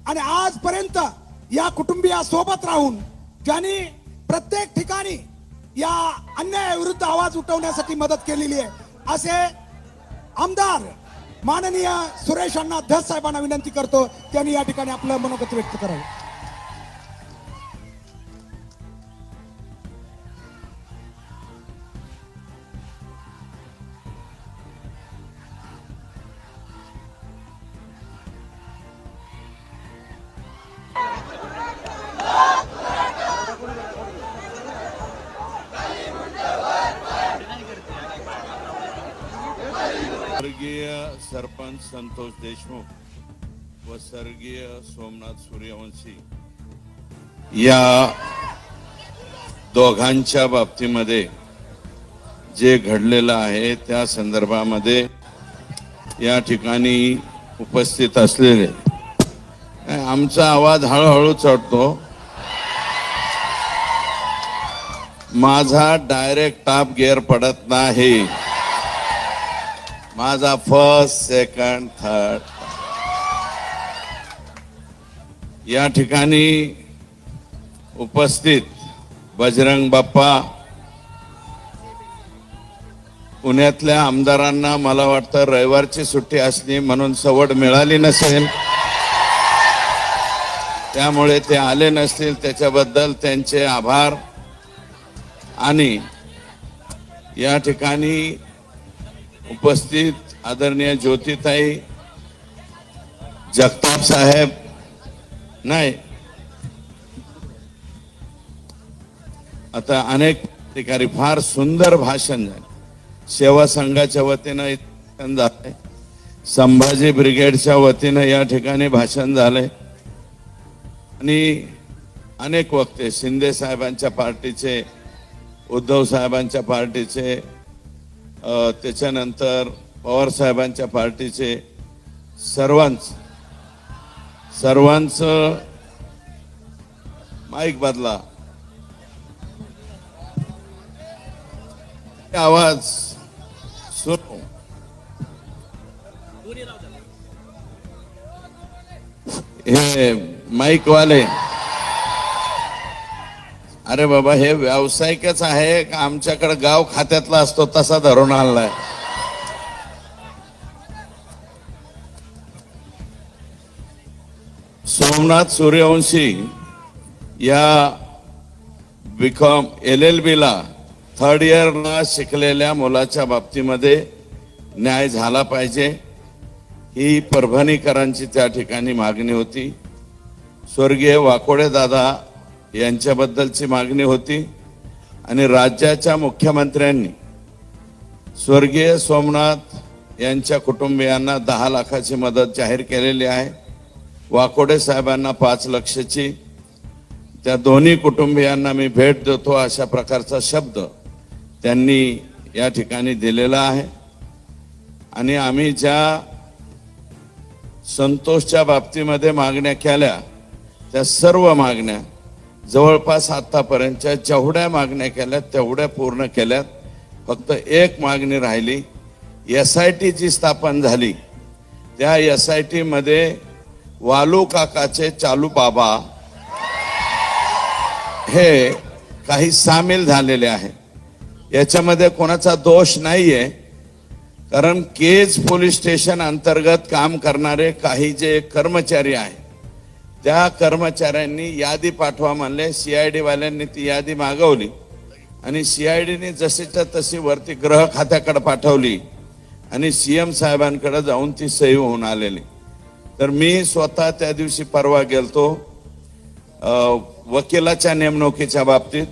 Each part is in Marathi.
आणि आजपर्यंत या कुटुंबियासोबत राहून ज्यांनी प्रत्येक ठिकाणी या अन्यायाविरुद्ध आवाज उठवण्यासाठी मदत केलेली आहे असे आमदार माननीय सुरेश अण्णा धस साहेबांना विनंती करतो त्यांनी या ठिकाणी आपलं मनोगत व्यक्त करावं. स्वर्गीय सरपंच संतोष देशमुख व स्वर्गीय सोमनाथ सूर्यवंशी या दोघांच्या बाबतीमध्ये जे घडलेलं आहे त्या संदर्भामध्ये या ठिकाणी उपस्थित असलेले आमचा आवाज हळूहळू चढतो. माझा डायरेक्ट टॉप गिअर पडत नाही. माझा फर्स्ट सेकंड थर्ड. या ठिकाणी उपस्थित बजरंग बाप्पा पुण्यातल्या आमदारांना मला वाटतं रविवारची सुट्टी असली म्हणून सवड मिळाली नसेल, त्यामुळे ते आले नसतील. त्याच्याबद्दल त्यांचे आभार. आणि या ठिकाणी उपस्थित आदरणीय ज्योतिताई जगताप साहेब नाही आता अनेक अधिकारी फार सुंदर भाषण झाले. सेवा संघाच्या वतीनं भाषण झालंय, संभाजी ब्रिगेडच्या वतीनं या ठिकाणी भाषण झालंय आणि अनेक वक्ते शिंदे साहेबांच्या पार्टीचे, उद्धव साहेबांच्या पार्टीचे, त्याच्यानंतर पवार साहेबांच्या पार्टीचे सर्वांचं माईक बदला, आवाज सुनो. हे माईक वाले, अरे बाबा हे व्यावसायिकच आहे का आमच्याकडे गाव खात्यातला असतो तसा धरून आणलाय. सोमनाथ सूर्यवंशी या बीकॉम LLB ला थर्ड इयरला शिकलेल्या मुलाच्या बाबतीमध्ये न्याय झाला पाहिजे ही परभणीकरांची त्या ठिकाणी मागणी होती. स्वर्गीय वाकोडे दादा यांच्याबद्दलची मागणी होती आणि राज्याच्या मुख्यमंत्र्यांनी स्वर्गीय सोमनाथ यांच्या कुटुंबियांना 10 लाखाची मदत जाहीर केलेली आहे. वाकोडे साहेबांना 5 लाखाची. त्या दोन्ही कुटुंबियांना मी भेट देतो अशा प्रकारचा शब्द त्यांनी या ठिकाणी दिलेला आहे. आणि आम्ही ज्या संतोषच्या बाबतीमध्ये मागण्या केल्या त्या सर्व मागण्या जवळपास आतापर्यंतच्या जेवढ्या मागण्या केल्या तेवढ्या पूर्ण केल्यात. फक्त एक मागणी राहिली. SIT जी स्थापन झाली त्या SIT मध्ये वालू काकाचे चालू बाबा हे काही सामील झालेले आहे. याच्यामध्ये कोणाचा दोष नाहीये, कारण केज पोलीस स्टेशन अंतर्गत काम करणारे काही जे कर्मचारी आहेत त्या कर्मचाऱ्यांनी यादी पाठवा म्हणले. CID वाल्यांनी ती यादी मागवली आणि CIDने जशीच्या तशी वरती गृह खात्याकडे पाठवली आणि CM साहेबांकडे जाऊन ती सही होऊन आलेली. तर मी स्वतः त्या दिवशी परवा गेलतो वकिलाच्या नेमणुकीच्या बाबतीत.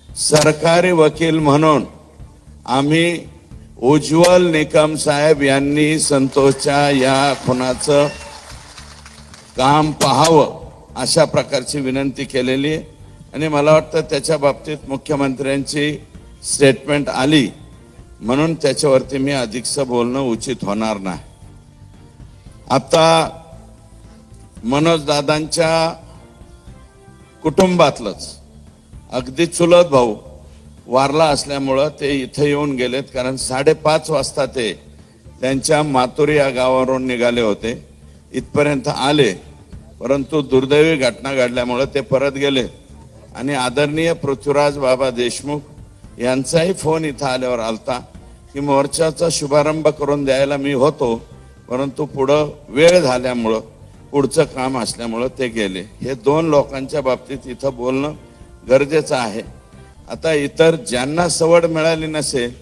सरकारी वकील म्हणून आम्ही उज्ज्वल निकम साहेब यांनी संतोषच्या या खुनाचं काम पाहावं अशा प्रकारची विनंती केलेली आहे. आणि मला वाटतं त्याच्या बाबतीत मुख्यमंत्र्यांची स्टेटमेंट आली म्हणून त्याच्यावरती मी अधिकचं बोलणं उचित होणार नाही. आता मनोज दादांच्या कुटुंबातलंच अगदी चुलत भाऊ वारला असल्यामुळं ते इथे येऊन गेलेत, कारण 5:30 वाजता ते त्यांच्या मातुरी या गावावरून निघाले होते. इथपर्यंत आले परंतु दुर्दैवी घटना घडल्यामुळे ते परत गेले आणि आदरणीय पृथ्वीराज बाबा देशमुख यांचाही फोन इथं आल्यावर आलता की मोर्चाचा शुभारंभ करून द्यायला मी होतो, परंतु पुढं वेळ झाल्यामुळं पुढचं काम असल्यामुळं ते गेले. हे दोन लोकांच्या बाबतीत इथं बोलणं गरजेचं आहे. आता इतर ज्यांना सवड मिळाली नसेल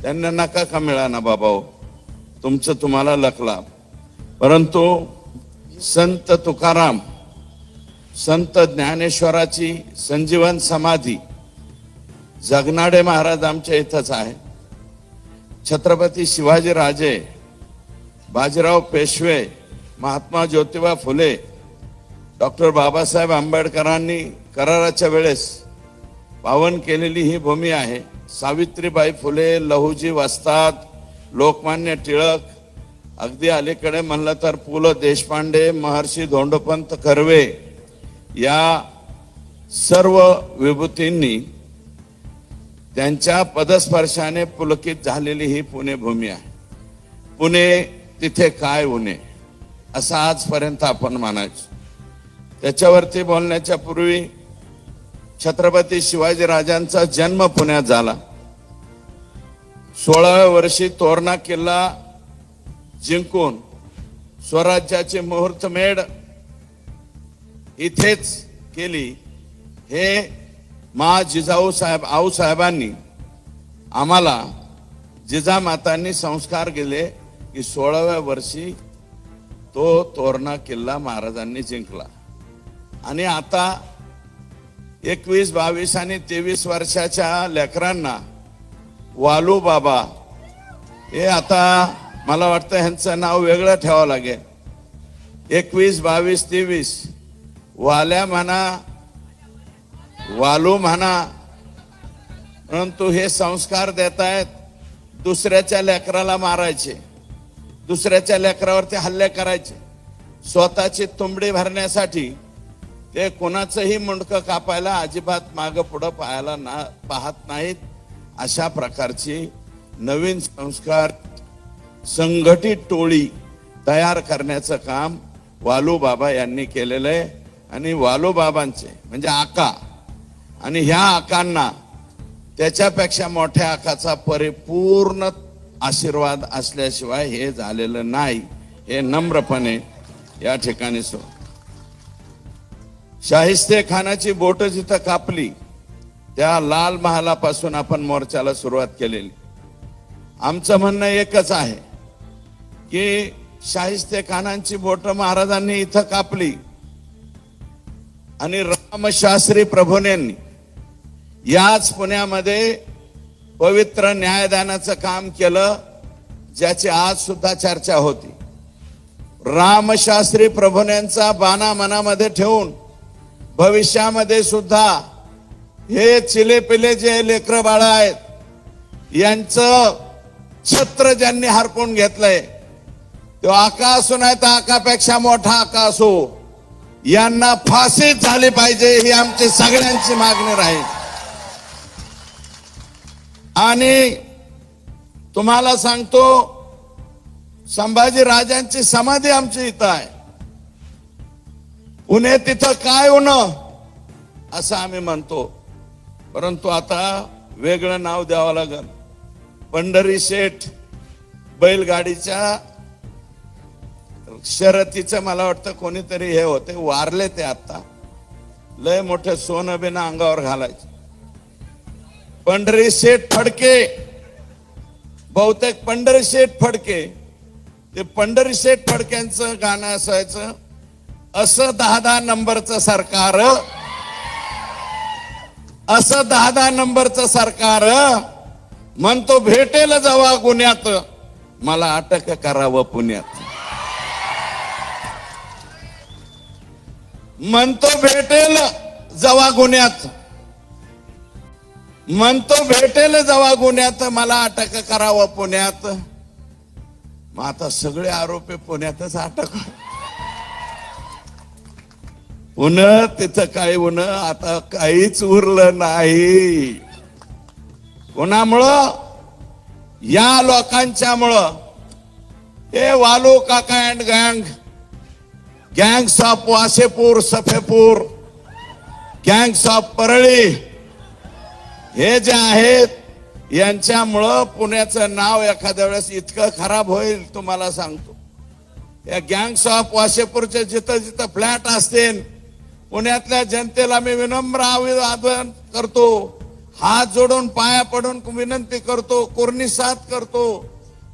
त्यांना नका का मिळाना बाबा हो, तुमचं तुम्हाला लकला. परंतु संत तुकाराम, संत ज्ञानेश्वराची संजीवन समाधी जगनाडे महाराज आमच्या इथंच आहे. छत्रपती शिवाजी राजे, बाजीराव पेशवे, महात्मा ज्योतिबा फुले, डॉक्टर बाबासाहेब आंबेडकरांनी कराराच्या वेळेस पावन केलेली ही भूमी आहे. सावित्रीबाई फुले, लहुजी वस्ताद, लोकमान्य टिळक, अगदी अलीकडे म्हणलं तर पु ल देशपांडे, महर्षी धोंडोपंत कर्वे या सर्व विभूतींनी त्यांच्या पदस्पर्शाने पुलकित झालेली ही पुणे भूमी आहे. पुणे तिथे काय उणे असं आजपर्यंत आपण मानायचो. त्याच्यावरती बोलण्याच्या पूर्वी छत्रपती शिवाजी राजांचा जन्म पुण्यात झाला. 16व्या वर्षी तोरणा किल्ला जिंकून स्वराज्याची मुहूर्तमेढ इथेच केली. हे जिजाऊ साहेबांनी आम्हाला जिजामातांनी संस्कार केले की 16व्या वर्षी तो तोरणा किल्ला महाराजांनी जिंकला. आणि आता 21, 22 आणि 23 वर्षाच्या लेकरांना वालू बाबा, हे आता मला वाटतं ह्यांचं नाव वेगळं ठेवावं लागेल. 21, 22, 23 वाल्या म्हणा, वालू म्हणा, परंतु हे संस्कार देतायत दुसऱ्याच्या लेकराला मारायचे, दुसऱ्याच्या लेकरावरती हल्ले करायचे, स्वतःची तुंबडी भरण्यासाठी ते कोणाचंही मुंडकं कापायला अजिबात मागं पुढं पाहत नाहीत. अशा प्रकारची नवीन संस्कार संघटित टोळी तयार करण्याचं काम वालू बाबा यांनी केलेलं आहे. आणि वालू बाबांचे म्हणजे आका, आणि ह्या आकांना त्याच्यापेक्षा मोठ्या आकाचा परिपूर्ण आशीर्वाद असल्याशिवाय हे झालेलं नाही, हे नम्रपणे या ठिकाणी शाहिस्ते खानाची बोट जिथं कापली त्या लाल महालापासून आपण मोर्चाला सुरुवात केलेली. आमचं म्हणणं एकच आहे की शाहिस्ते खानांची बोट महाराजांनी इथं कापली आणि रामशास्त्री प्रभूंनी याच पुण्यामध्ये पवित्र न्यायदानाचं काम केलं, ज्याची आज सुद्धा चर्चा होती. रामशास्त्री प्रभूंचा बाणा मनामध्ये ठेवून भविष्यामध्ये सुद्धा हे चिलेपिले जे लेकर बाळ आहेत यांचं छत्र ज्यांनी हरपून घेतलंय, तो आका असो नाही तर आकापेक्षा मोठा आका असो, यांना फाशीच झाली पाहिजे ही आमची सगळ्यांची मागणी राहील. आणि तुम्हाला सांगतो, संभाजी राजांची समाधी आमची इथं आहे. पुणे तिथं काय होणं असं आम्ही म्हणतो, परंतु आता वेगळं नाव द्यावं लागेल. पंढरी शेठ बैलगाडीच्या शर्यतीचं मला वाटतं कोणीतरी हे होते, वारले ते. आता लय मोठे सोनं बिना अंगावर घालायचे. पंढरी शेठ फडके, बहुतेक पंढरी शेठ फडके, ते पंढरी शेठ फडक्यांचं गाणं असायचं, असं 10-10 नंबरचं सरकार, असं 10-10 नंबरचं सरकार म्हणतो भेटेल जावा गुन्ह्यात, मला अटक करावं पुण्यात. म्हणतो भेटेल जवा गुन्ह्यात, म्हणतो भेटेल जवा गुन्ह्यात, मला अटक करावं पुण्यात. मग आता सगळे आरोपी पुण्यातच अटक. पुन्हा तिथं काय उन्ह आता काहीच उरलं नाही. कोणामुळं? या लोकांच्यामुळं. हे वालू काका अँड गँग gangs of Wasseypur, Safepur, gangs of Parli, हे जे आहेत यांच्यामुळं पुण्याचं नाव एखाद्या वेळेस इतकं खराब होईल तुम्हाला सांगतो. या गँग्स ऑफ वासेपूरचे जिथं जिथं फ्लॅट असतील, पुण्यातल्या जनतेला मी विनम्र आवाहन करतो, हात जोडून पाया पडून विनंती करतो, कुर्निसात करतो.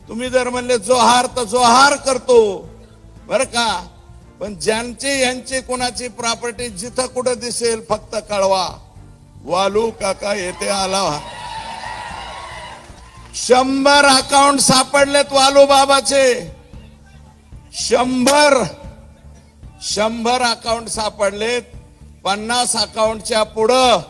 तुम्ही जर म्हणले जोहार तर जोहार करतो बर का. पण ज्यांची यांची कोणाची प्रॉपर्टी जिथं कुठं दिसेल फक्त कळवा. वालू काका येथे आला. 100 अकाउंट सापडलेत वालू बाबाचे. 100 अकाउंट सापडलेत. 50 अकाउंटच्या पुढं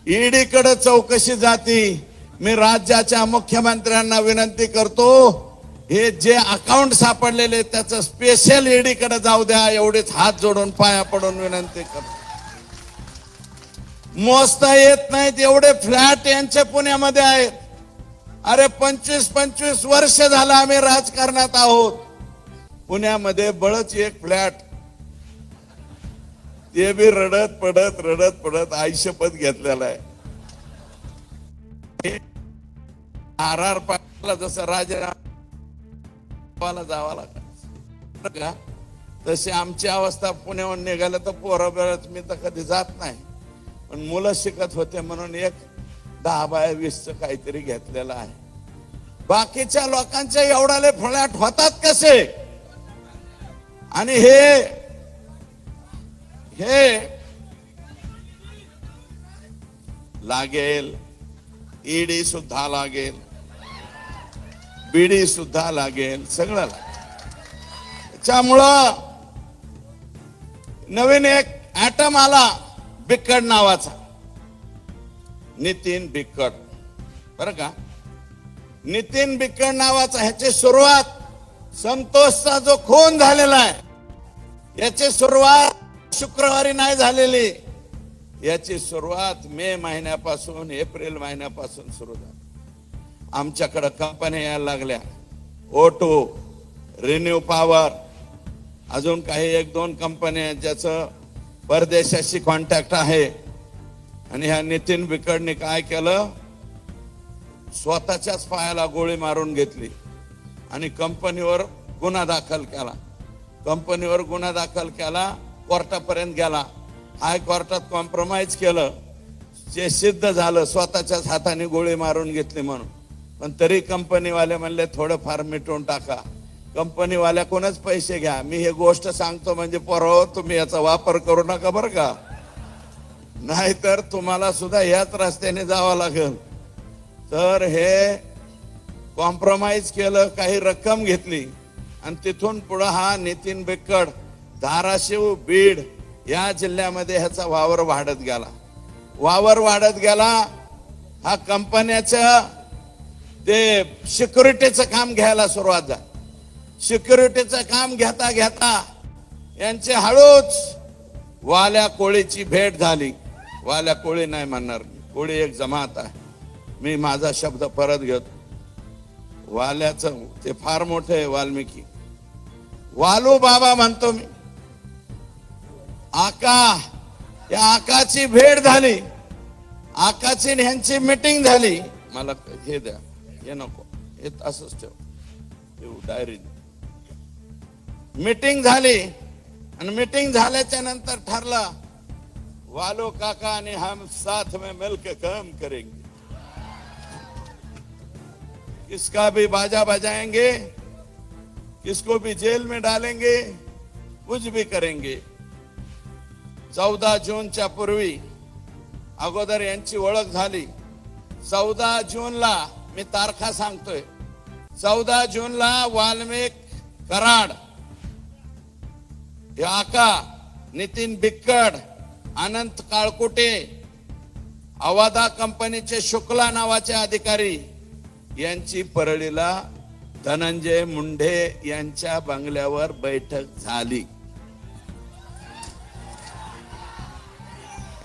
ईडी कडे चौकशी जाती. मी राज्याच्या मुख्यमंत्र्यांना विनंती करतो, हे जे अकाउंट सापडलेले त्याचं स्पेशल ईडी कडे जाऊ द्या, एवढेच हात जोडून पाया पडून विनंती करतो. मोजता येत नाहीत एवढे फ्लॅट यांचे पुण्यामध्ये आहेत. अरे 25 वर्ष झालं आम्ही राजकारणात आहोत. पुण्यामध्ये बळच एक फ्लॅट, ते बी रडत पडत आयुष्यपद घेतलेला आहे. आर पाटला जसं राजीनामा जावा लागला का, तशी आमची अवस्था पुण्याहून निघालं तर पोरं बेळत मी तर कधी जात नाही. पण मुलं शिकत होते म्हणून एक 10 बाय 20 काहीतरी घेतलेलं आहे. बाकीच्या लोकांच्या एवढाले फ्लॅट होतात कसे. आणि हे लागेल, ईडी सुद्धा लागेल, बीडी सुद्धा लागेल, सगळं लागेल. त्याच्यामुळं नवीन एक ऍटम आला बिक्कड नावाचा, नितीन बिक्कड बरं का. नितीन बिक्कड नावाचा, ह्याची सुरुवात संतोषचा जो खून झालेला आहे याची सुरुवात शुक्रवारी नाही झालेली. याची सुरुवात मे महिन्यापासून, एप्रिल महिन्यापासून सुरू झाली. आमच्याकडे कंपन्या यायला लागल्या, ओटो, रिन्यू पॉवर, अजून काही 1-2 कंपन्या ज्याचं परदेशाशी कॉन्टॅक्ट आहे. आणि ह्या नितीन बिकडने काय केलं, स्वतःच्याच पायाला गोळी मारून घेतली आणि कंपनीवर गुन्हा दाखल केला. कंपनीवर गुन्हा दाखल केला, कोर्टापर्यंत गेला. हायकोर्टात कॉम्प्रोमाइज केलं, जे सिद्ध झालं स्वतःच्याच हाताने गोळी मारून घेतली म्हणून. पण तरी कंपनीवाले म्हणले थोडंफार मिटवून टाका. कंपनीवाल्याकडूनच पैसे घ्या. मी हे गोष्ट सांगतो म्हणजे पोरं तुम्ही याचा वापर करू नका बरं का, नाहीतर तुम्हाला सुद्धा याच रस्त्याने जावं लागेल. तर हे कॉम्प्रोमाइज केलं, काही रक्कम घेतली आणि तिथून पुढे हा नितीन बिक्कड धाराशिव, बीड या जिल्ह्यामध्ये ह्याचा वावर वाढत गेला. हा कंपन्याचं ते सिक्युरिटीचं काम घ्यायला सुरुवात झाली. सिक्युरिटीचं काम घेता घेता यांचे हळूच वाल्या कोळीची भेट झाली. वाल्या कोळी नाही म्हणणार, कोळी एक जमात आहे. मी माझा शब्द परत घेतो. वाल्याचं ते फार मोठे वाल्मिकी, वालू बाबा म्हणतो मी. आका, या आकाची भेट झाली, आकाची ह्यांची मीटिंग झाली. मला हे द्या, हे नको, हे असंच ठेव डायरी. मीटिंग झाली आणि मीटिंग झाल्याच्या नंतर ठरलं, वालो काका आणि हम साथ में मिलकर काम करेंगे, किसका भी बाजा बजाएंगे, किसको भी जेल में डालेंगे, कुछ भी करेंगे. 14 जूनच्या पूर्वी अगोदर यांची ओळख झाली. 14 जूनला मी तारखा सांगतोय. 14 जूनला वाल्मिक कराड, हे आका, नितीन बिक्कड, अनंत काळकुटे, अवादा कंपनीचे शुक्ला नावाचे अधिकारी यांची परळीला धनंजय मुंडे यांच्या बंगल्यावर बैठक झाली.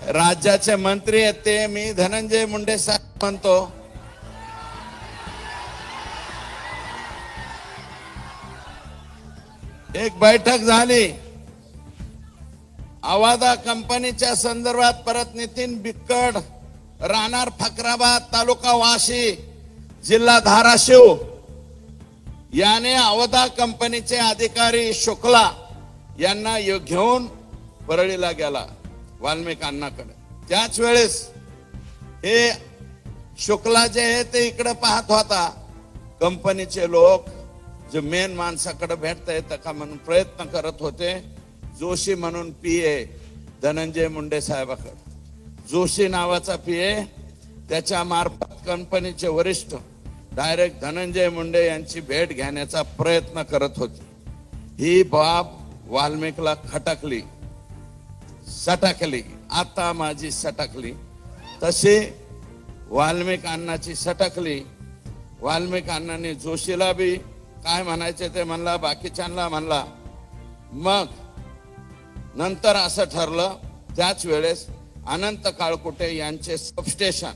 राज्याचे मंत्री आहेत ते, मी धनंजय मुंडे साहेब म्हणतो. एक बैठक झाली आवादा कंपनीच्या संदर्भात परत नितीन बिक्कड, राहणार फकराबाद, तालुका वाशी, जिल्हा धाराशिव याने अवधा कंपनीचे अधिकारी शुक्ला यांना घेऊन परळीला गेला वाल्मिक अण्णाकडे. त्याच वेळेस हे शुक्ला जे आहे ते इकडे पाहत होता. कंपनीचे लोक जे मेन माणसाकडे भेटता येतं का म्हणून प्रयत्न करत होते. जोशी म्हणून पीए धनंजय मुंडे साहेबाकडे, जोशी नावाचा पीए, त्याच्या मार्फत कंपनीचे वरिष्ठ डायरेक्ट धनंजय मुंडे यांची भेट घेण्याचा प्रयत्न करत होते. ही बाब वाल्मिकला खटकली, सटकली. आता माझी सटकली तशी वाल्मिक अण्णाची सटकली. वाल्मिक अण्णांनी जोशीला बी काय म्हणायचे ते म्हणला, बाकीच्यांना म्हणला. मग नंतर असं ठरलं, त्याच वेळेस अनंत काळकुटे यांचे सबस्टेशन,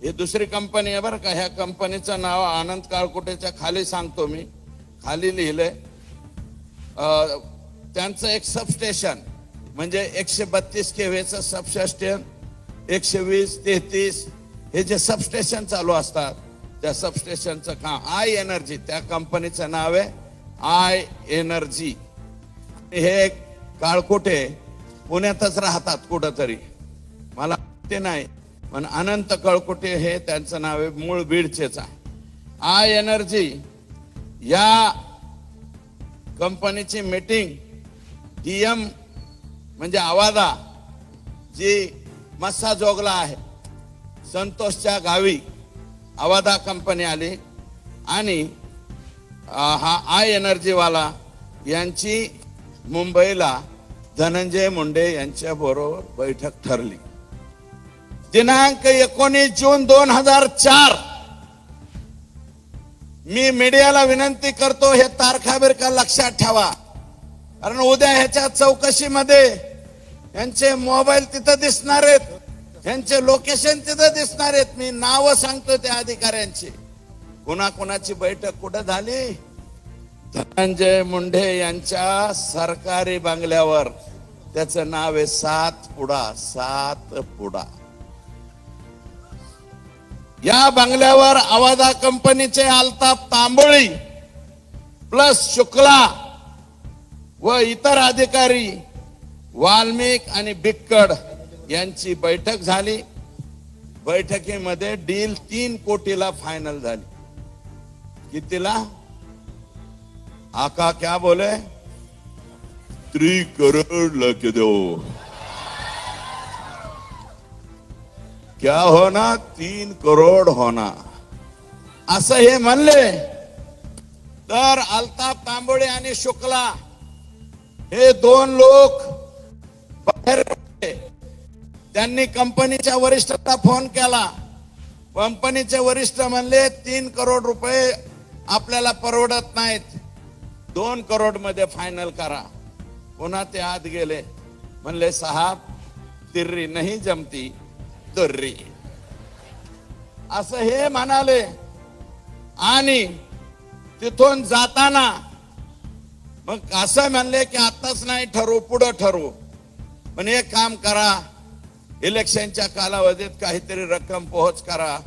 ही दुसरी कंपनी आहे बरं का, ह्या कंपनीचं नाव अनंत काळकुटेच्या खाली सांगतो मी, खाली लिहिलंय. त्यांचं एक सबस्टेशन म्हणजे 132 केव्हीचं सबस्टेशन, 120, 33 हे जे सबस्टेशन चालू असतात त्या सबस्टेशनचं काम आय एनर्जी, त्या कंपनीचं नाव आहे आय एनर्जी. हे काळकुटे पुण्यातच राहतात कुठंतरी, मला ते नाही पण अनंत काळकुटे हे त्यांचं नाव आहे, मूळ बीडचेच आहे. आय एनर्जी या कंपनीची मीटिंग डीएम म्हणजे आवादा जी मस्सा जोगला आहे संतोषच्या गावी आवादा कंपनी आली आणि हा आय एनर्जी वाला यांची मुंबईला धनंजय मुंडे यांच्या बरोबर बैठक ठरली. दिनांक 19 जून 2004. मी मीडियाला विनंती करतो, हे तारखा बिरखा लक्षात ठेवा, कारण उद्या ह्याच्या चौकशीमध्ये यांचे मोबाईल तिथं दिसणार आहेत, यांचे लोकेशन तिथं दिसणार आहेत. मी नाव सांगतो त्या अधिकाऱ्यांची. कुणाकुणाची बैठक कुठं झाली? धनंजय मुंडे यांच्या सरकारी बंगल्यावर. त्याचं नाव आहे सातपुडा. या बंगल्यावर आवादा कंपनीचे अल्ताफ तांबोळी प्लस शुक्ला व इतर अधिकारी वाल्मिक आणि बिक्कड यांची बैठक झाली. बैठकीमध्ये डील 3 कोटीला फायनल झाली. कितीला? आका क्या बोले? 3 करोड लग दो. क्या होना? 3 करोड होना, असं हे म्हणले. तर अल्ताफ तांबोळे आणि शुक्ला हे 2 लोक बाहेर होते. त्यांनी कंपनीच्या वरिष्ठांना फोन केला. कंपनीचे वरिष्ठ म्हणले 3 करोड रुपये आपल्याला परवडत नाहीत, 2 करोड मध्ये फायनल करा. पुन्हा ते आत गेले, म्हणले साहेब तिर्री नाही जमती तुर्री, असं हे म्हणाले. आणि तिथून जाताना मग असं म्हणले की आताच नाही ठरवू, पुढं ठरवू. पण एक काम करा, इलेक्शनच्या कालावधीत काहीतरी रक्कम पोहोच करा.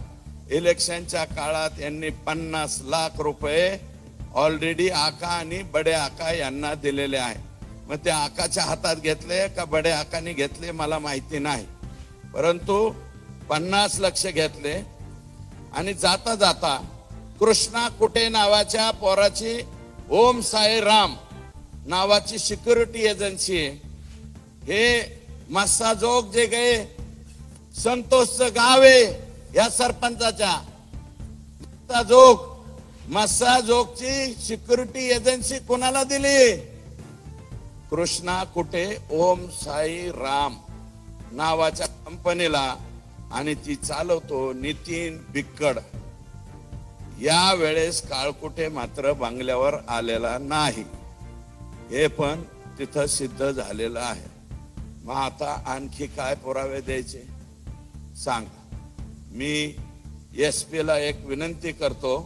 इलेक्शनच्या काळात यांनी 50 लाख रुपये ऑलरेडी आका आणि बडे आका यांना दिलेले आहे. मग ते आकाच्या हातात घेतले का बडे आकाने घेतले मला माहिती नाही, परंतु 50 लाख घेतले. आणि जाता जाता कृष्णा कुटे नावाच्या पोराची ओम साई राम नावाची सिक्युरिटी एजन्सी आहे. हे मस्साजोग जे गए संतोषचं गाव आहे या सरपंचाच्या, मस्साजोगची सिक्युरिटी एजन्सी कोणाला दिली? कृष्णा कुटे ओम साई राम नावाच्या कंपनीला. आणि ती चालवतो नितीन बिक्कड. या वेळेस काळकुटे मात्र बंगल्यावर आलेला नाही, हे पण तिथं सिद्ध झालेलं आहे. मग आता आणखी काय पुरावे द्यायचे सांगा. मी SP ला एक विनंती करतो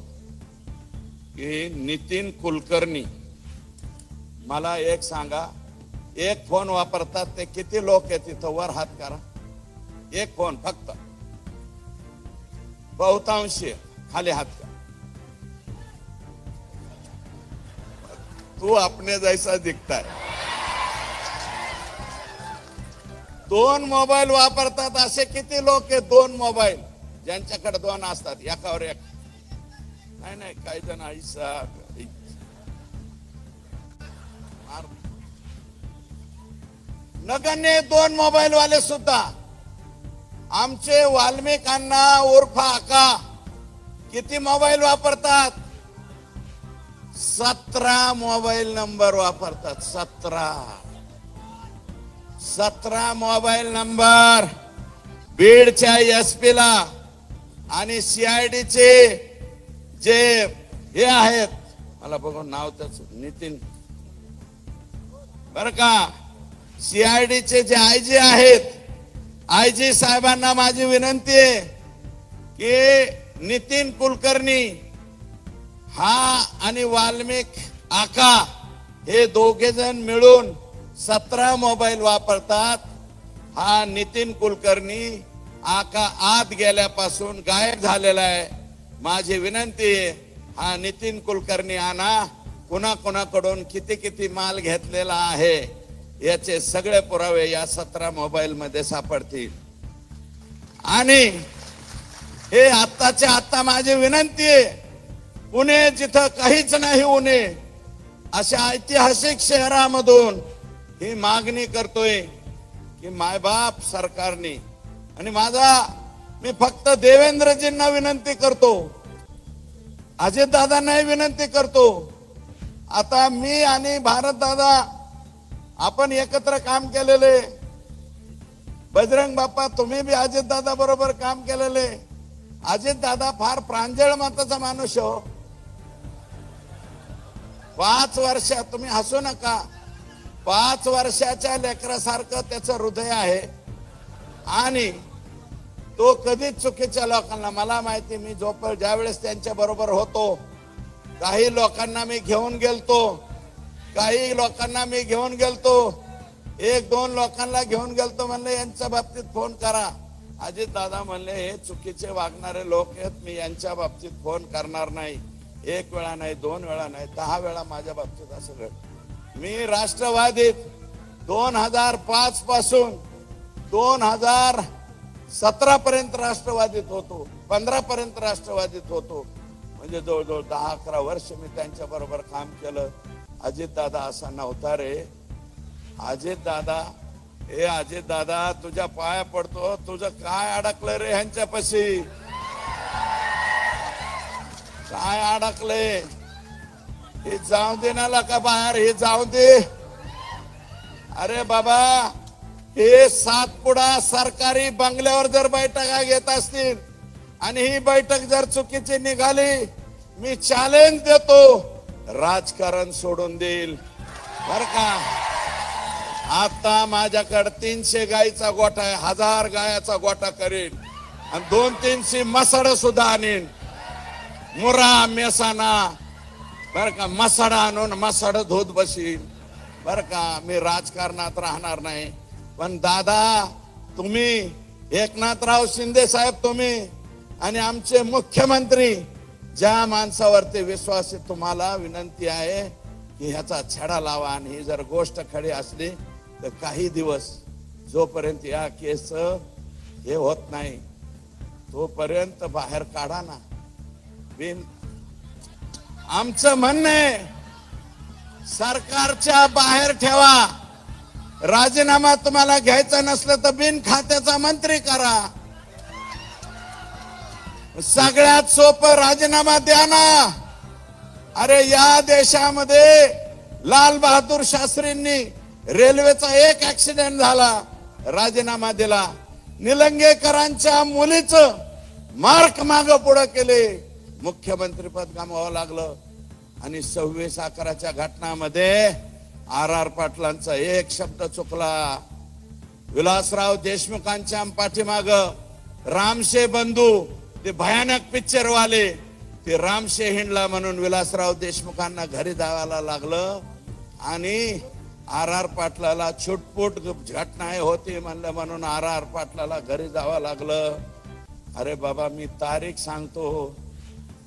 की नितीन कुलकर्णी, मला एक सांगा, एक फोन वापरतात ते किती लोक आहेत तिथं? वर हात करा. एक फोन फक्त. बहुतांशी खाली हात करा. तू अपने जैसा दिखता है. 2 मोबाईल वापरतात असे किती लोक आहेत? 2 मोबाईल ज्यांच्याकडे 2 असतात, एकावर एक. नाही काही जण ऐसा नगण्य 2 मोबाईल वाले सुद्धा. आमचे वाल्मिक अण्णा उर्फ आका किती मोबाईल वापरतात? 17 मोबाईल नंबर वापरतात. 17 मोबाईल नंबर. बीडच्या एसपी ला आणि सीआयडीचे जे हे आहेत, मला बघून नाव त्याच नितीन बर का, सीआयडीचे जे आयजी आहेत, आयजी साहेबांना माझी विनंती आहे की नितीन कुलकर्णी हा आणि वाल्मिक आका हे दोघे जण मिळून 17 मोबाईल वापरतात. हा नितीन कुलकर्णी आका आत गेल्यापासून गायब झालेला आहे. माझी विनंती आहे, हा नितीन कुलकर्णी आणा. कुणाकुणाकडून किती किती माल घेतलेला आहे याचे सगळे पुरावे या 17 मोबाईल मध्ये सापडतील. आणि हे आत्ताच्या आत्ता माझी विनंती आहे, पुणे जिथं काहीच नाही उणे अशा ऐतिहासिक शहरामधून ही मागणी करतोय की मायबाप सरकारने, आणि मी फक्त देवेंद्रजींना विनंती करतो, अजितदादांनाही विनंती करतो. आता मी आणि भारतदादा आपण एकत्र काम केलेले. बजरंग बाप्पा तुम्ही बी अजितदादा बरोबर काम केलेले. अजितदादा फार प्रांजळ मताचा माणूस हो. 5 वर्ष, तुम्ही हसू नका, 5 वर्षाच्या लेकरासारखं त्याचं हृदय आहे. आणि तो कधीच चुकीच्या लोकांना, मला माहिती, मी ज्यावेळेस त्यांच्या बरोबर होतो, काही लोकांना मी घेऊन गेलतो, 1-2 लोकांना घेऊन गेलतो. म्हणले यांच्या बाबतीत फोन करा. अजित दादा म्हणले हे चुकीचे वागणारे लोक आहेत, मी यांच्या बाबतीत फोन करणार नाही. 1 वेळा नाही, 2 वेळा नाही, 10 वेळा माझ्या बाबतीत असं घडलं. मी राष्ट्रवादीत 2005 पासून 2017 पर्यंत राष्ट्रवादीत होतो, 15 पर्यंत राष्ट्रवादीत होतो. म्हणजे जवळजवळ 10-11 वर्ष मी त्यांच्या बरोबर काम केलं. अजित दादा असा नव्हता रे. अजित दादा तुझ्या पाया पडतो, तुझं काय अडकलं रे ह्यांच्यापाशी? काय अडकलंय? हे जाऊ दे ना का बाहेर, हे जाऊ दे. अरे बाबा, हे सातपुडा सरकारी बंगल्यावर जर बैठका घेत असतील आणि ही बैठक जर चुकीची निघाली, मी चॅलेंज देतो, राजकारण सोडून देईल बर का. आता माझ्याकडे 300 गायीचा गोठा आहे, 1000 गायाचा गोठा करीन आणि 200-300 मसाड सुद्धा आणीन. मुरा मेसाना बर का, मसाड आणून मसाड धुत बसीन बर का. मी राजकारणात राहणार नाही. पण दादा, तुम्ही, एकनाथराव शिंदे साहेब, तुम्ही आणि आमचे मुख्यमंत्री, ज्या माणसावरती विश्वास आहे, तुम्हाला विनंती आहे की ह्याचा छडा लावा. आणि ही जर गोष्ट खरी असली तर काही दिवस जोपर्यंत या केस हे होत नाही तोपर्यंत बाहेर काढा ना. आमचं म्हणणं आहे, सरकारच्या बाहेर ठेवा. राजीनामा तुम्हाला घ्यायचा नसलं तर बिन खात्याचा मंत्री करा. सगळ्यात सोपं राजीनामा द्या ना. अरे या देशामध्ये लाल बहादूर शास्त्रींनी रेल्वेचा एक ऍक्सिडेंट झाला, राजीनामा दिला. निलंगेकरांच्या मुलीचं मार्क माग पुढे केले, मुख्यमंत्री पद गमावं लागलं. आणि 26/11च्या घटनामध्ये RR पाटलांचा एक शब्द चुकला. विलासराव देशमुखांच्या पाठीमाग रामशे बंधू, ते भयानक पिक्चर वाले, ते रामशे हिंडला म्हणून विलासराव देशमुखांना घरी जायला लागलं. आणि आर पाटलाला छुटपुट घटना होती म्हणलं म्हणून आर पाटलाला घरी जावं लागलं. अरे बाबा मी तारीख सांगतो.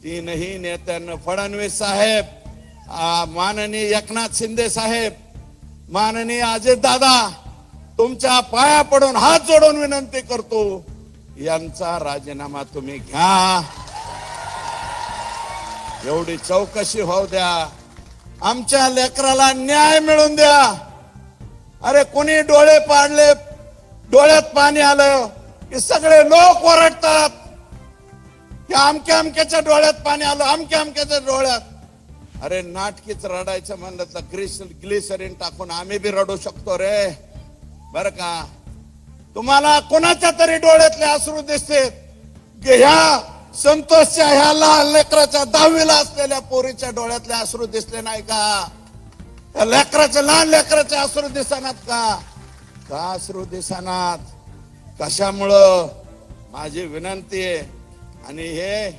तीनही नेत्यांना फडणवीस साहेब, माननीय एकनाथ शिंदे साहेब, माननीय अजित दादा, तुमच्या पाया पडून हात जोडून विनंती करतो, यांचा राजीनामा तुम्ही घ्या. एवढी चौकशी होऊ द्या. आमच्या लेकराला न्याय मिळून द्या. अरे कोणी डोळे पाडले, डोळ्यात पाणी आलं की सगळे लोक ओरडतात की अमक्या अमक्याच्या डोळ्यात पाणी आलं, अमक्या अमक्याच्या डोळ्यात. अरे नाटकीच रडायचं म्हणलं तर ग्लिसरीन टाकून आम्ही बी रडू शकतो रे. बर का, तुम्हाला कोणाच्या तरी डोळ्यातले अश्रू दिसते. ह्या संतोषच्या ह्या लहान लेकराच्या 10वीला असलेल्या पोरीच्या डोळ्यातले अश्रू दिसले नाही का? त्या लेकराच्या, लहान लेकराचे अश्रू दिसनात का? का अश्रू दिसनात? कशामुळं? माझी विनंती आहे. आणि हे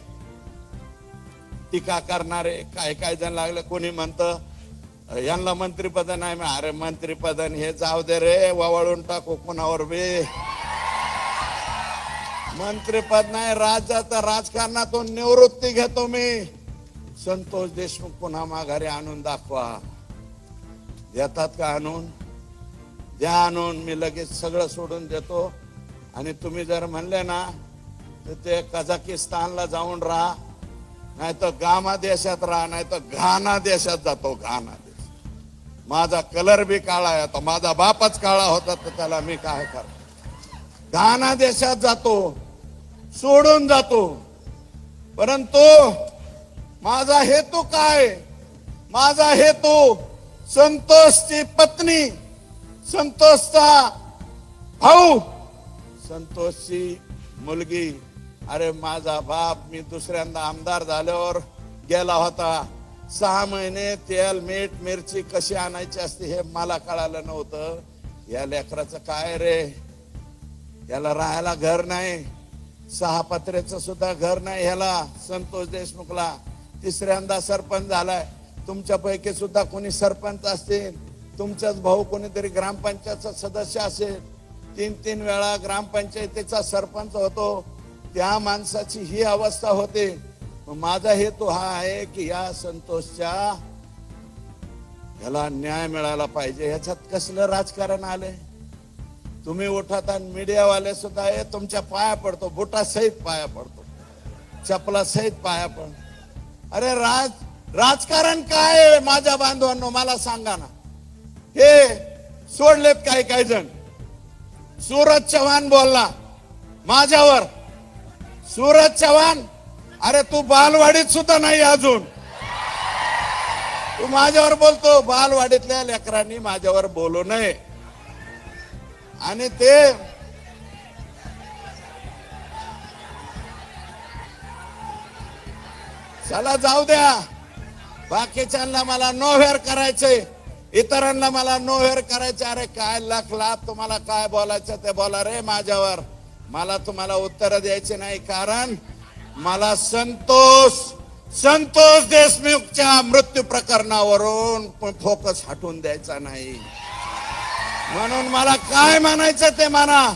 टीका करणारे काय काय जण लागले. कोणी म्हणतं यांना मंत्रीपद नाही. अरे मंत्रीपद हे जाऊ दे रे, ववाळून टाकू कोणावर बी. मंत्रीपद नाही, राज्याच्या राजकारणातून निवृत्ती घेतो मी. संतोष देशमुख पुन्हा माघारी आणून दाखवा. देतात का आणून? द्या आणून, मी लगेच सगळं सोडून देतो. आणि तुम्ही जर म्हणले ना तर ते कझाकिस्तानला जाऊन राहा, नाही तर गामा देशात राहा, नाही तर घाना देशात जातो. घाना देश माझा कलर बी काळा आहे, आता माझा बापच काळा होता तर त्याला मी काय करतो. घाना देशात जातो, सोडून जातो. परंतु माझा हेतू काय? माझा हेतू संतोषची पत्नी, संतोषचा भाऊ, संतोषची मुलगी. अरे माझा बाप मी दुसऱ्यांदा आमदार झाल्यावर गेला होता. 6 महिने तेल मीठ मिरची कशी आणायची असते हे मला कळालं नव्हतं. या लेकराचं काय रे, याला राहायला घर नाही, 6 पत्र्याचं सुद्धा घर नाही ह्याला. संतोष देशमुखला 3ऱ्यांदा सरपंच झालाय. तुमच्यापैकी सुद्धा कोणी सरपंच असतील, तुमचाच भाऊ कोणीतरी ग्रामपंचायतचा सदस्य असेल, 3 वेळा ग्रामपंचायतीचा सरपंच होतो. त्या माणसाची ही अवस्था होते. माझा हेतू हा आहे की या संतोषच्या ह्याला न्याय मिळाला पाहिजे. ह्याच्यात कसलं राजकारण आलंय? तुम्ही उठत आणि मीडियावाले सुद्धा हे तुमच्या पाया पडतो, बुटा सहित पाया पडतो, चपला सहित पाया पडतो. अरे राजकारण काय आहे माझ्या बांधवांनो, मला सांगा ना. हे सोडलेत काही काही जण. सूरज चव्हाण बोलला माझ्यावर. सूरज चव्हाण, अरे तू बालवाडीत सुद्धा नाही अजून, तू माझ्यावर बोलतो. बालवाडीतल्या लेकरांनी माझ्यावर बोलू नये. आणि ते चला जाऊ द्या. बाकीच्यांना मला नोव्हेर करायचे, इतरांना मला नोव्हेर करायचे. अरे काय लाख लाभ, तुम्हाला काय बोलायचं ते बोला रे माझ्यावर. मला तुम्हाला उत्तर द्यायचे नाही, कारण मला संतोष देशमुखच्या मृत्यू प्रकरणावरून फोकस हटवून द्यायचा नाही. म्हणून मला काय म्हणायचं ते म्हणा,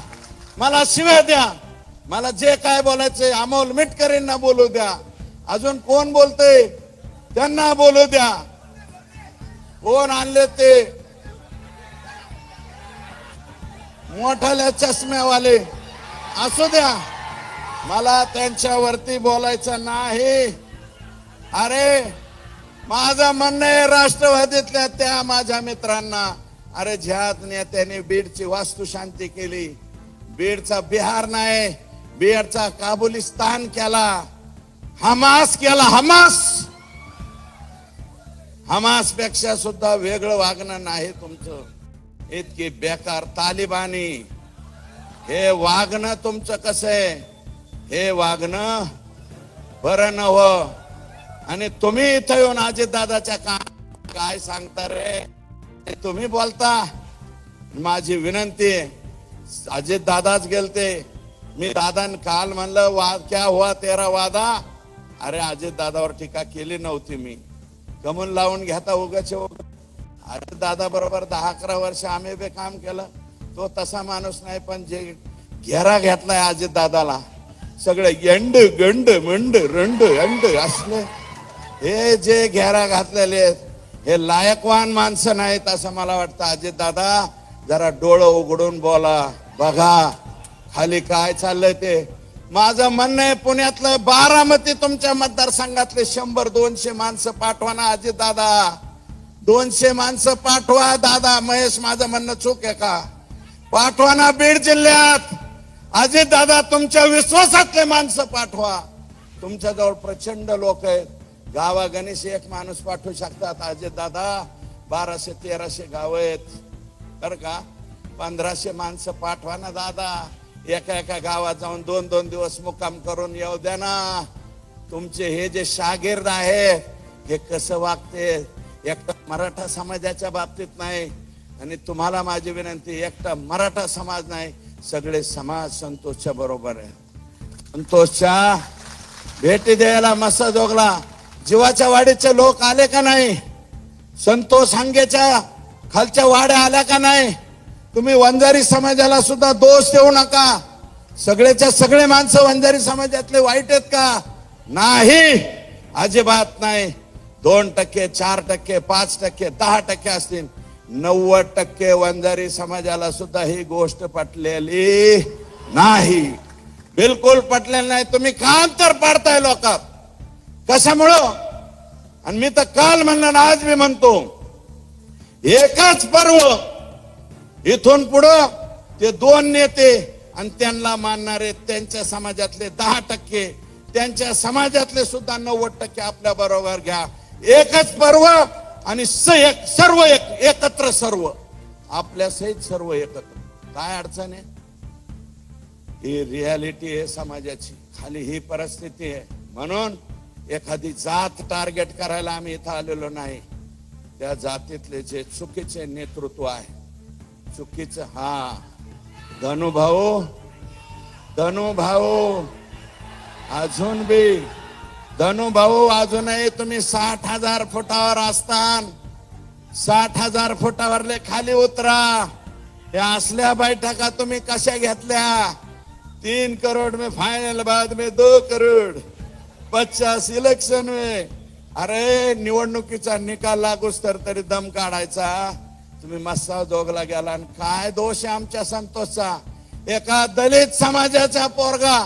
मला शिव्या द्या, मला जे काय बोलायचे अमोल मिटकरींना बोलू द्या, अजून कोण बोलते त्यांना बोलू द्या, कोण आणले ते मोठाल्या चष्म्यावाले असू द्या, मला त्यांच्यावरती बोलायचं नाही. अरे माझं म्हणणं आहे राष्ट्रवादीतल्या त्या माझ्या मित्रांना, अरे ज्या नेत्याने बीडची वास्तुशांती केली, बीडचा बिहार नाही, बीडचा काबुलिस्तान केला, हमास केला. हमास पेक्षा सुद्धा वेगळं वागणं नाही तुमचं. इतकी बेकार तालिबानी हे वागणं तुमचं कसं आहे? हे वागणं बरं नव्ह. आणि तुम्ही इथं येऊन अजितदादाच्या काय सांगता रे? तुम्ही बोलता. माझी विनंती आहे, अजितदादाच गेलते. मी दादा काल म्हणलं क्या हुआ तेरा वादा. अरे अजितदादावर टीका केली नव्हती मी. कमून लावून घेता उगाच. अरे दादा बरोबर 10-11 वर्ष आम्ही बी काम केलं. तो तसा माणूस नाही, पण जे घेरा घेतलाय अजित दादाला, सगळे यंड गंड मंड रंड अंड असले हे जे घेरा घातलेले आहेत, हे लायकवान माणसं नाहीत असं मला वाटतं. अजित दादा जरा डोळं उघडून बोला, बघा खाली काय चाललंय ते. माझं म्हणणं आहे, पुण्यातलं बारामती तुमच्या मतदारसंघातले 100-200 माणसं पाठवा ना अजित दादा. 200 माणसं पाठवा दादा. महेश, माझं म्हणणं चूक आहे का? पाठवा ना. बीड जिल्ह्यात अजित दादा तुमच्या विश्वासातले माणसं पाठवा. तुमच्याजवळ प्रचंड लोक आहेत. गावागणीस एक माणूस पाठवू शकतात अजित दादा. 1200-1300 गाव आहेत बरं का. 1500 माणसं पाठवा ना दादा. एका गावात जाऊन 2-2 दिवस मुक्काम करून येऊ द्या ना. तुमचे हे जे शागिर्द आहे हे कसं वागते, एकटा मराठा समाजाच्या बाबतीत नाही. आणि तुम्हाला माझी विनंती, एकटा मराठा समाज नाही, सगळे समाज संतोषच्या बरोबर आहे. संतोषच्या भेटी द्यायला मस्साजोगला जीवाच्या वाडीचे लोक आले का नाही? संतोष हांगेच्या खालच्या वाड्या आल्या का नाही? तुम्ही वंजारी समाजाला सुद्धा दोष देऊ नका. सगळेच्या सगळे माणसं वंजारी समाजातले वाईट आहेत का? नाही, अजिबात नाही. 2%, 4%, 5%, 10% असतील, 90% वंजारी समाजाला सुद्धा ही गोष्ट पटलेली नाही, बिलकुल पटलेली नाही. तुम्ही का अंतर पाडताय लोकात? कशामुळं? आणि मी तर काल म्हणलं, आज मी म्हणतो, एकच पर्व इथून पुढं ते 2 नेते आणि त्यांना मानणारे त्यांच्या समाजातले 10%, त्यांच्या समाजातले सुद्धा 90% आपल्या बरोबर घ्या. एकच पर्व आणि सर्व एकत्र, सर्व आपल्या सहित सर्व एकत्र. काय अडचण आहे? ही रियालिटी आहे समाजाची. खाली ही परिस्थिती आहे. म्हणून एखादी जात टार्गेट करायला आम्ही इथं आलेलो नाही. त्या जातीतले जे चुकीचे नेतृत्व आहे, चुकीचं, हा धनुभाऊ अजून बी धनुभाऊ अजूनही तुम्ही 60,000 फुटावर असतान. 60,000 फुटावरले खाली उतरा. या असल्या बैठका तुम्ही कशा घेतल्या? 3 करोड में फाइनल, बाद में 2 करोड, 50 इलेक्शन में. अरे निवडणुकीचा निकाल लागूच तर तरी दम काढायचा. तुम्ही मस्सा जोगला गेला. आणि काय दोष आहे आमच्या संतोषचा? एका दलित समाजाचा पोरगा,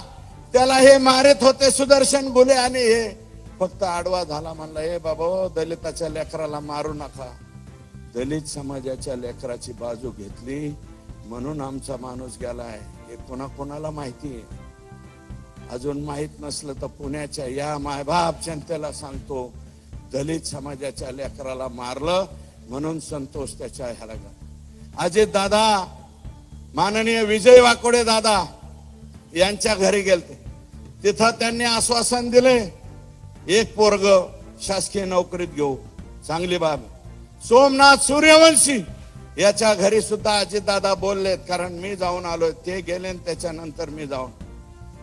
त्याला हे मारित होते सुदर्शन गुले, आणि हे फक्त आडवा झाला. म्हणला, हे बाबा दलिताच्या लेकराला मारू नका. दलित समाजाच्या लेकराची बाजू घेतली म्हणून आमचा माणूस गेलाय. हे कोणाकोणाला माहिती आहे? अजून माहित नसलं तर पुण्याच्या या मायबाप जनतेला सांगतो, दलित समाजाच्या लेकराला मारलं म्हणून संतोष त्याच्या ह्याला गेला. अजित दादा, माननीय विजय वाकोडे दादा यांच्या घरी गेलते. तिथं त्यांनी आश्वासन दिले, एक पोरग शासकीय नोकरीत घेऊ. चांगली बाब. सोमनाथ सूर्यवंशी याच्या घरी सुद्धा अजित दादा बोललेत, कारण मी जाऊन आलोय. ते गेले त्याच्यानंतर मी जाऊन.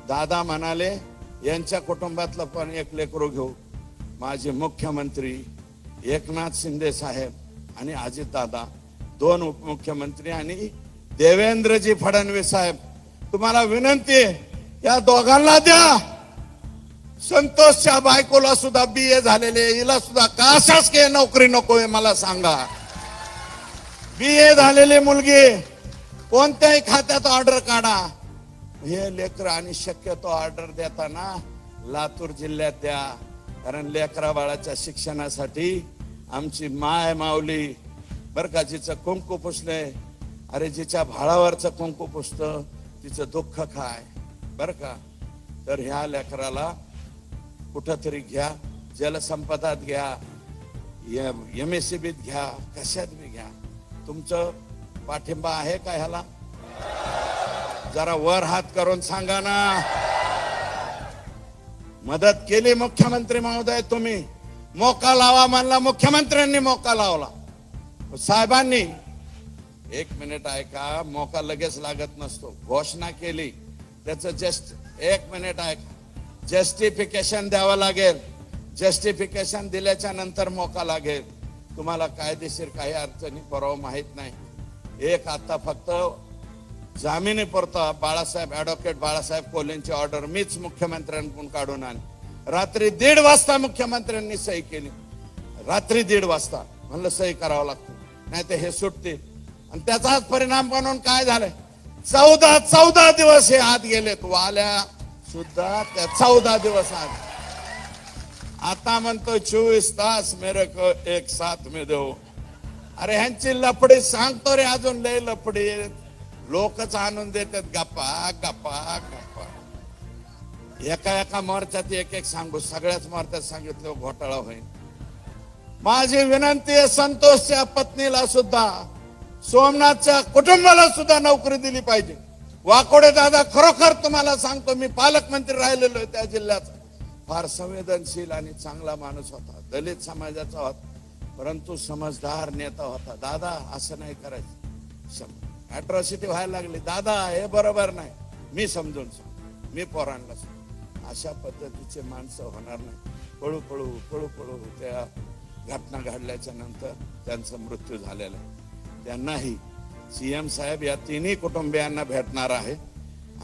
दादा म्हणाले, यांच्या कुटुंबातलं पण एक लेकरू घेऊ. माझे मुख्यमंत्री एकनाथ शिंदे साहेब आणि अजित दादा, 2 उपमुख्यमंत्री, आणि देवेंद्रजी फडणवीस साहेब, तुम्हाला विनंती आहे, या दोघांना द्या. संतोषच्या बायकोला सुद्धा BA झालेले, हिला सुद्धा का शासकीय नोकरी नकोय मला सांगा. BA झालेली मुलगी, कोणत्याही खात्यात ऑर्डर काढा. हे लेकर, आणि शक्यतो ऑर्डर देताना लातूर जिल्ह्यात द्या, कारण लेकरा बाळाच्या शिक्षणासाठी आमची माय माऊली बर का, जिचं कुंकू पुसले, अरे जिच्या भाळावरचं कुंकू पुसतं तिचं दुःख काय बर का. तर ह्या लेकराला कुठंतरी घ्या, जलसंपदात घ्या, MSCBत घ्या, कशात बी घ्या. तुमचं पाठिंबा आहे का ह्याला? जरा वर हात करून सांगा ना. मदत केली मुख्यमंत्री महोदय, तुम्ही मोका लावा म्हणला, मुख्यमंत्र्यांनी मोका लावला. साहेबांनी 1 मिनिट ऐका, मोका लगेच लागत नसतो. घोषणा केली, त्याचं जस्ट 1 मिनिट ऐका, जस्टिफिकेशन द्यावं लागेल. जस्टिफिकेशन दिल्याच्या नंतर मोका लागेल. तुम्हाला कायदेशीर काही अडचणी बरोबर माहित नाही. एक आता फक्त जामिनीपुरता बाळासाहेब ऍडव्होकेट बाळासाहेब कोल्हेंची ऑर्डर मीच मुख्यमंत्र्यांकडून काढून आणली. रात्री 1:30 वाजता मुख्यमंत्र्यांनी सही केली. रात्री 1:30 वाजता म्हणलं सही करावं लागतं, नाही तर हे सुटतील. आणि त्याचाच परिणाम म्हणून काय झालंय, 14 दिवस हे आत गेलेत. वाल्या सुद्धा त्या 14 दिवस आत. आता म्हणतो 24 तास मेरे को एक साथ में दो. अरे ह्यांची लफडी सांगतो रे, अजून लय लफडी. लोकच आणून देतात गप्पा गप्पा गप्पा. एका मोर्चात एक सांगू, सगळ्याच मोर्चात सांगितलं घोटाळा होईल. माझी विनंती आहे, संतोषच्या पत्नीला सुद्धा, सोमनाथच्या कुटुंबाला सुद्धा नोकरी दिली पाहिजे. वाकोडे दादा, खरोखर तुम्हाला सांगतो, मी पालकमंत्री राहिलेलो आहे त्या जिल्ह्याचा. फार संवेदनशील आणि चांगला माणूस होता, दलित समाजाचा होता, परंतु समजदार नेता होता. दादा असं नाही करायचं, अट्रॉसिटी व्हायला लागली, दादा हे बरोबर नाही, मी समजून सांग, मी पोरांना सांग. अशा पद्धतीचे माणसं होणार नाही. पळू पळू पळू पळू त्या घटना घडल्याच्या नंतर त्यांचा मृत्यू झालेला आहे. त्यांनाही सीएम साहेब या तिन्ही कुटुंबियांना भेटणार आहे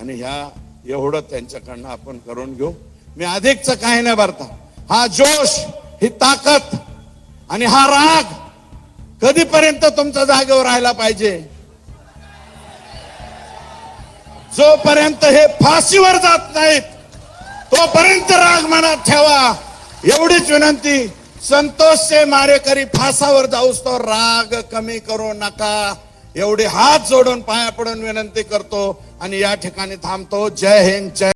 आणि ह्या एवढं त्यांच्याकडनं आपण करून घेऊ. मी अधिकच काही नाही भरता. हा जोश, ही ताकद आणि हा राग कधीपर्यंत तुमच्या जागेवर राहायला पाहिजे, जोपर्यंत हे फाशीवर जात नाहीत तोपर्यंत राग मनात ठेवा. एवढीच विनंती. संतोषचे मारेकरी फासावर जाऊस तो राग कमी करू नका, एवढे हात जोडून पाया पडून विनंती करतो आणि या ठिकाणी थांबतो. जय हिंद, जय